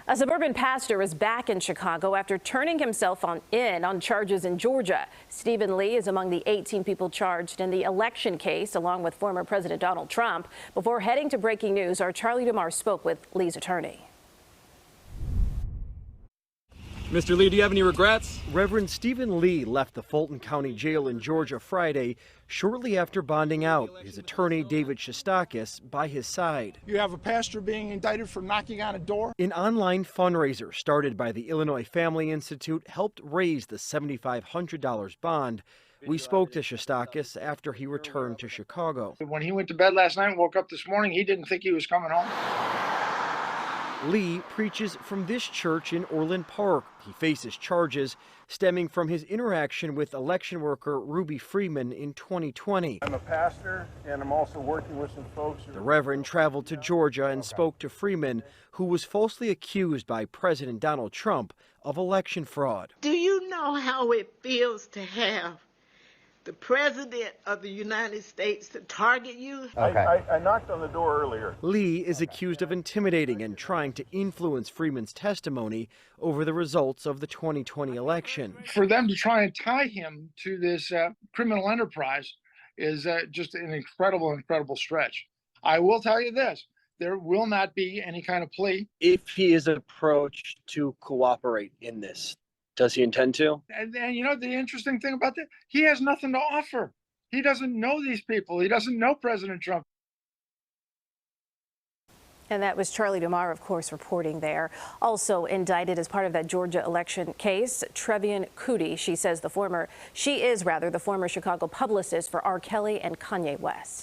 A suburban pastor is back in Chicago after turning himself in on charges in Georgia. Stephen Lee is among the 18 people charged in the election case, along with former President Donald Trump. Before heading to breaking news, our Charlie DeMar spoke with Lee's attorney. Mr. Lee, do you have any regrets? Reverend Stephen Lee left the Fulton County Jail in Georgia Friday, shortly after bonding out, his attorney David Shostakis by his side. You have a pastor being indicted for knocking on a door. An online fundraiser started by the Illinois Family Institute helped raise the $7,500 bond. We spoke to Shostakis after he returned to Chicago. When he went to bed last night and woke up this morning, he didn't think he was coming home. Lee preaches from this church in Orland Park. He faces charges stemming from his interaction with election worker Ruby Freeman in 2020. I'm a pastor, and I'm also working with some folks. The Reverend traveled to Georgia and spoke to Freeman, who was falsely accused by President Donald Trump of election fraud. Do you know how it feels to have the President of the United States to target you? I knocked on the door earlier. Lee is accused of intimidating and trying to influence Freeman's testimony over the results of the 2020 election. For them to try and tie him to this criminal enterprise is just an incredible stretch. I will tell you this. There will not be any kind of plea. If he is approached to cooperate in this, does he intend to? And you know, the interesting thing about that, he has nothing to offer. He doesn't know these people. He doesn't know President Trump. And that was Charlie DeMar, of course, reporting there. Also indicted as part of that Georgia election case, Trevian Cootie. She is the former Chicago publicist for R. Kelly and Kanye West.